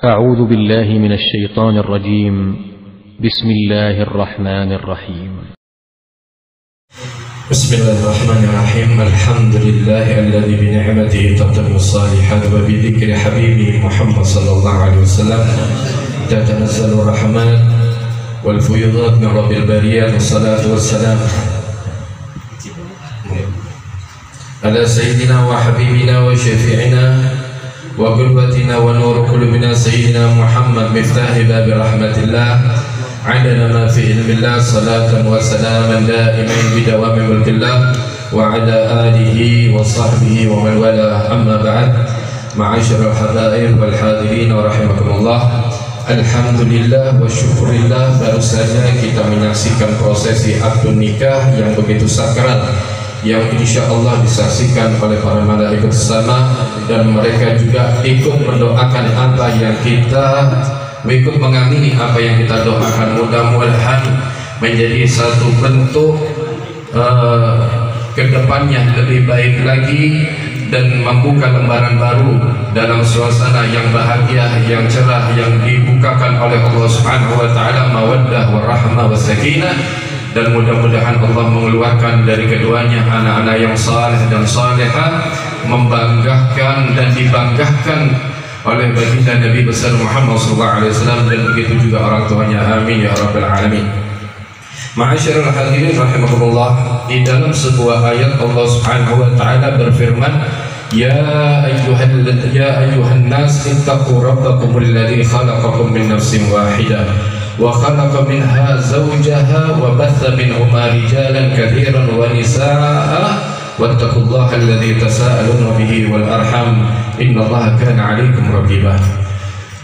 أعوذ بالله من الشيطان الرجيم. بسم الله الرحمن الرحيم. بسم الله الرحمن الرحيم. الحمد لله الذي بنعمته تتم الصالحات وبذكر حبيبه محمد صلى الله عليه وسلم تتنزل الرحمات والفيوضات من رب البريات. والصلاة والسلام على سيدنا وحبيبنا وشفيعنا وقدوتنا ونور قلوبنا سيدنا محمد مفتاح باب رحمة الله عدد ما في علم الله. صلاة وسلاما دائمين بدوام ملك الله وعلى آله وصحبه ومن والاه. أما بعد، معاشر الحبائب والحاضرين ورحمكم الله. Alhamdulillah wa syukurillah, baru saja kita menyaksikan prosesi akad nikah yang begitu sakral, yang insya Allah disaksikan oleh para malaikat sama, dan mereka juga ikut mendoakan apa yang kita ikut mengamini apa yang kita doakan. Mudah-mudahan menjadi satu bentuk kedepannya lebih baik lagi dan membuka lembaran baru dalam suasana yang bahagia, yang cerah, yang dibukakan oleh Allah Subhanahu wa taala mawaddah warahmah wasakinah. Dan mudah-mudahan Allah mengeluarkan dari keduanya anak-anak yang saleh dan salehah, membanggakan dan dibanggakan oleh baginda Nabi besar Muhammad SAW, dan begitu juga orang tuanya. Amin ya rabbal alamin. Ma'asyiral hadirin rahimakumullah, di dalam sebuah ayat Allah Subhanahu wa taala berfirman, Ya ayuhan nas ittaqu rabbakumul ladzi khalaqakum min nafsin wahidah wa khalaqa minha zawjaha wa batha minhuma rijalan katsiran wa nisaa'a wattaqullaha alladzi tasaaluna bihi wal arham innallaha kana 'alaikum raqiba.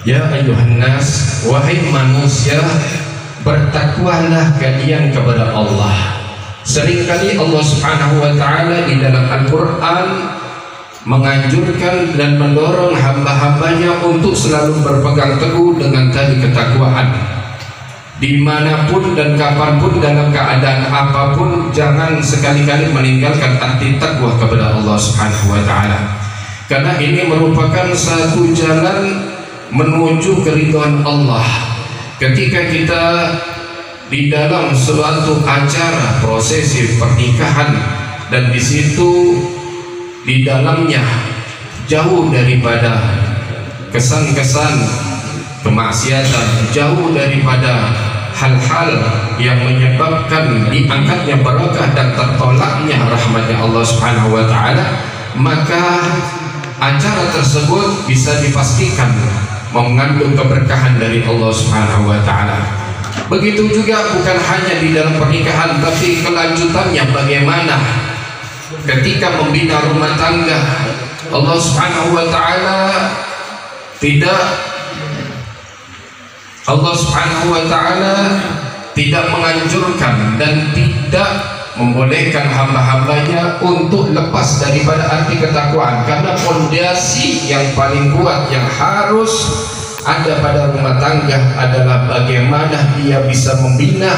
Ya ayuhan nas, wahai manusia, bertakwalah kalian kepada Allah. Seringkali Allah Subhanahu wa taala di dalam Al-Qur'an menganjurkan dan mendorong hamba-hambanya untuk selalu berpegang teguh dengan tali ketakwaan. Dimanapun dan kapanpun, dalam keadaan apapun, jangan sekali-kali meninggalkan arti takwa kepada Allah Subhanahu wa taala, karena ini merupakan satu jalan menuju keridhaan Allah. Ketika kita di dalam suatu acara prosesi pernikahan, dan di situ di dalamnya jauh daripada kesan-kesan kemaksiatan, jauh daripada hal-hal yang menyebabkan diangkatnya barakah dan tertolaknya rahmatnya Allah Subhanahu wa taala, maka acara tersebut bisa dipastikan mengandung keberkahan dari Allah Subhanahu wa taala. Begitu juga bukan hanya di dalam pernikahan, tapi kelanjutannya bagaimana ketika membina rumah tangga. Allah Subhanahu wa taala tidak menganjurkan dan tidak membolehkan hamba-hambanya untuk lepas daripada arti ketakwaan, karena fondasi yang paling kuat yang harus ada pada rumah tangga adalah bagaimana dia bisa membina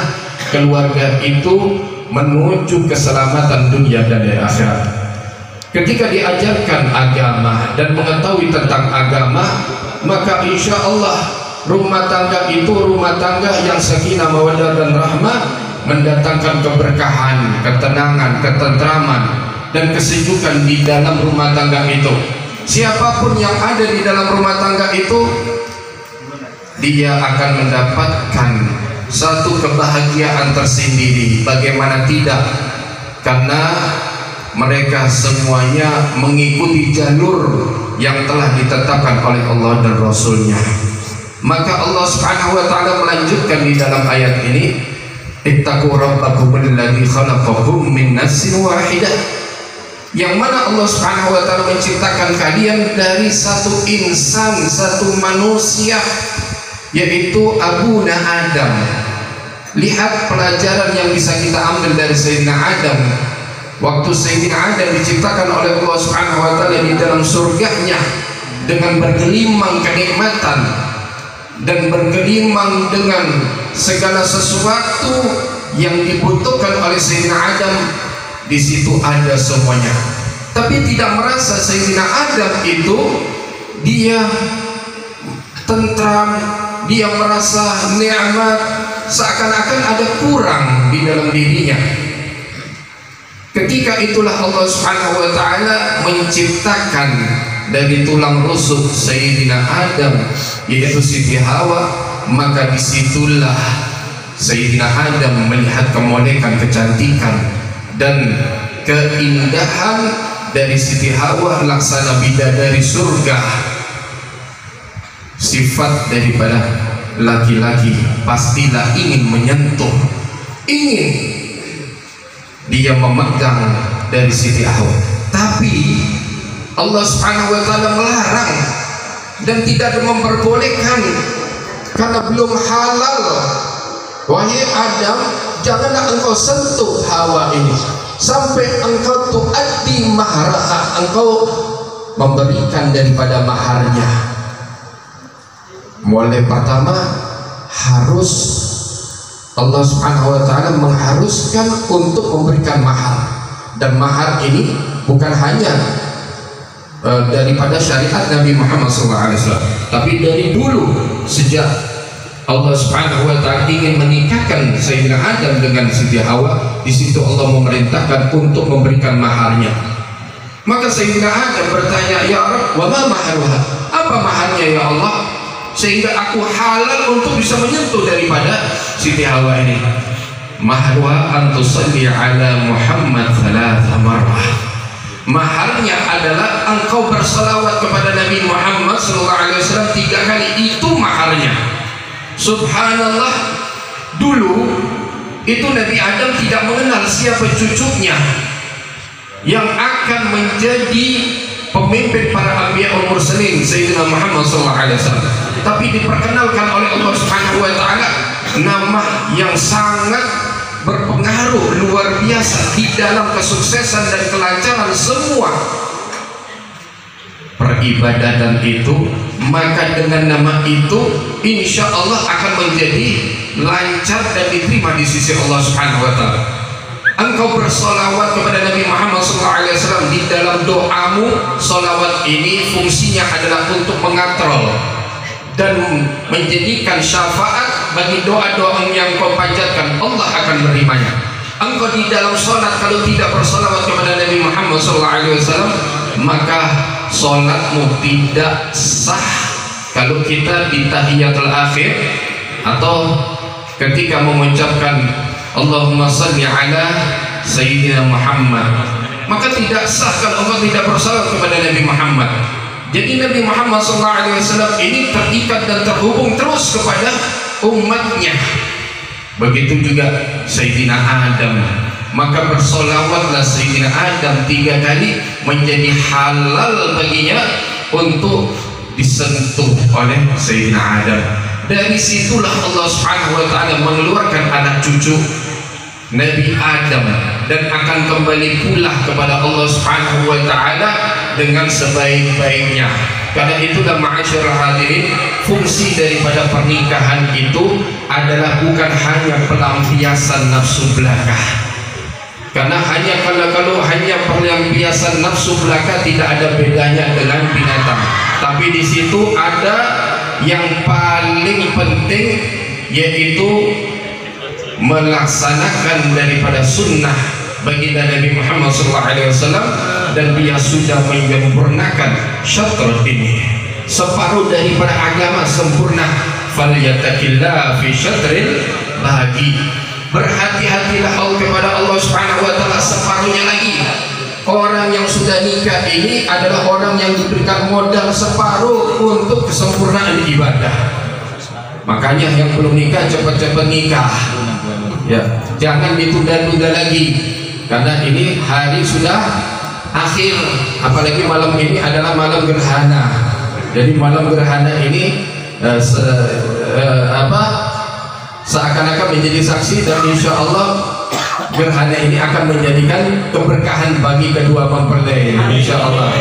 keluarga itu menuju keselamatan dunia dan akhirat. Ketika diajarkan agama dan mengetahui tentang agama, maka insya Allah rumah tangga itu rumah tangga yang sakinah mawaddah dan rahmah, mendatangkan keberkahan, ketenangan, ketentraman, dan kesejukan di dalam rumah tangga itu. Siapapun yang ada di dalam rumah tangga itu, dia akan mendapatkan satu kebahagiaan tersendiri. Bagaimana tidak? Karena mereka semuanya mengikuti jalur yang telah ditetapkan oleh Allah dan Rasulnya. Maka Allah Subhanahu wa taala melanjutkan di dalam ayat ini, ittaqu rabbakumul ladzi khalaqakum min nafsin wahidah, yang mana Allah Subhanahu wa taala menciptakan kalian dari satu insan, satu manusia, yaitu Abuna Adam. Lihat pelajaran yang bisa kita ambil dari Sayyidina Adam. Waktu Sayyidina Adam diciptakan oleh Allah Subhanahu wa taala di dalam surganya dengan bergelimang kenikmatan dan bergelimang dengan segala sesuatu yang dibutuhkan oleh Sayyidina Adam, di situ ada semuanya. Tapi tidak merasa Sayyidina Adam itu dia tentram, dia merasa nikmat, seakan-akan ada kurang di dalam dirinya. Ketika itulah Allah Subhanahu wa taala menciptakan dari tulang rusuk Sayyidina Adam, yaitu Siti Hawa. Maka disitulah Sayyidina Adam melihat kemolekan, kecantikan dan keindahan dari Siti Hawa, laksana bidadari surga. Sifat daripada laki-laki pastilah ingin menyentuh, ingin dia memegang dari Siti Hawa. Tapi Allah Subhanahu wa taala melarang dan tidak memperbolehkan karena belum halal. Wahai Adam, janganlah engkau sentuh Hawa ini sampai engkau tuaddi mahraha, engkau memberikan daripada maharnya. Mulai pertama harus Allah Subhanahu wa taala mengharuskan untuk memberikan mahar, dan mahar ini bukan hanya daripada syariat Nabi Muhammad SAW, tapi dari dulu sejak Allah Subhanahu wa taala ingin menikahkan Sayyidina Adam dengan Siti Hawa, di situ Allah memerintahkan untuk memberikan maharnya. Maka Sayyidina Adam bertanya, "Ya Rabb, wa ma maharuha?" Apa maharnya ya Allah sehingga aku halal untuk bisa menyentuh daripada Siti Hawa ini? Maharuha an tusalli ala Muhammad 3 marrah. Maharnya adalah engkau berselawat kepada Nabi Muhammad SAW 3 kali. Itu maharnya. Subhanallah, dulu itu Nabi Adam tidak mengenal siapa cucunya yang akan menjadi pemimpin para anbiya wal mursalin, Sayyidina Muhammad SAW. Tapi diperkenalkan oleh Allah Subhanahu wa taala nama yang sangat berpengaruh luar biasa di dalam kesuksesan dan kelancaran semua peribadatan itu. Maka dengan nama itu insya Allah akan menjadi lancar dan diterima di sisi Allah Subhanahu wa taala. Engkau bersolawat kepada Nabi Muhammad SAW di dalam doamu. Solawat ini fungsinya adalah untuk mengatrol dan menjadikan syafaat bagi doa-doa yang kau panjatkan, Allah akan menerimanya. Engkau di dalam sholat kalau tidak bersolawat kepada Nabi Muhammad SAW, maka sholatmu tidak sah. Kalau kita di tahiyatul akhir atau ketika mengucapkan Allahumma salli ala Sayyidina Muhammad, maka tidak sah kalau engkau tidak bersalawat kepada Nabi Muhammad. Jadi Nabi Muhammad SAW ini terikat dan terhubung terus kepada umatnya. Begitu juga Sayyidina Adam. Maka bersolawatlah Sayyidina Adam 3 kali, menjadi halal baginya untuk disentuh oleh Sayyidina Adam. Dari situlah Allah Subhanahu wa taala mengeluarkan anak cucu Nabi Adam dan akan kembali pula kepada Allah Subhanahu wa taala dengan sebaik-baiknya. Karena itulah ma'asyiral hadirin, fungsi daripada pernikahan itu adalah bukan hanya pelampiasan nafsu belaka. Karena kalau hanya pelampiasan nafsu belaka tidak ada bedanya dengan binatang. Tapi di situ ada yang paling penting, yaitu melaksanakan daripada sunnah baginda Nabi Muhammad SAW, dan dia sudah menyempurnakan syatrul ini, separuh daripada agama sempurna. Falyattaqillah fi syatril bagi, berhati-hatilah kepada Allah Subhanahu wa taala separuhnya lagi. Orang yang sudah nikah ini adalah orang yang diberikan modal separuh untuk kesempurnaan ibadah. Makanya yang belum nikah cepat-cepat nikah, ya, jangan ditunda-tunda lagi, karena ini hari sudah akhir. Apalagi malam ini adalah malam gerhana. Jadi malam gerhana ini seakan-akan menjadi saksi, dan insya Allah gerhana ini akan menjadikan keberkahan bagi kedua mempelai, insya Allah.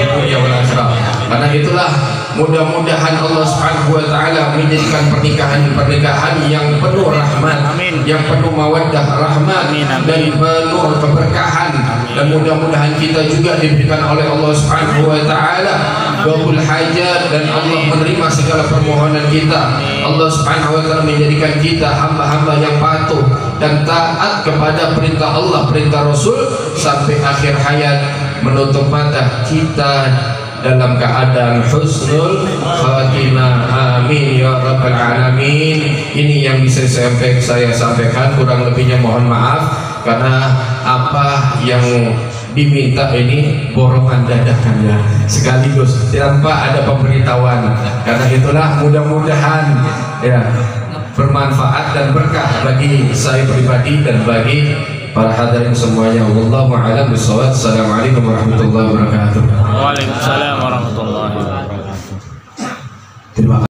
Karena itulah mudah-mudahan Allah Subhanahu wa taala menjadikan pernikahan yang penuh rahmat, yang penuh mawaddah rahmat, dan penuh keberkahan. Dan mudah-mudahan kita juga diberikan oleh Allah Subhanahu wa taala qabul hajat, dan Allah menerima segala permohonan kita. Allah Subhanahu wa taala menjadikan kita hamba-hamba yang patuh dan taat kepada perintah Allah, perintah Rasul sampai akhir hayat, menutup mata kita dalam keadaan husnul khatimah. Amin ya rabbal alamin. Ini yang bisa saya sampaikan, kurang lebihnya mohon maaf, karena apa yang diminta ini borongan dadakan ya, sekaligus tanpa ada pemberitahuan. Karena itulah mudah-mudahan ya bermanfaat dan berkah bagi saya pribadi dan bagi para hadirin semuanya. Wallahu a'lam bishawab. Assalamualaikum warahmatullahi wabarakatuh. Waalaikumsalam warahmatullahi wabarakatuh. Terima kasih.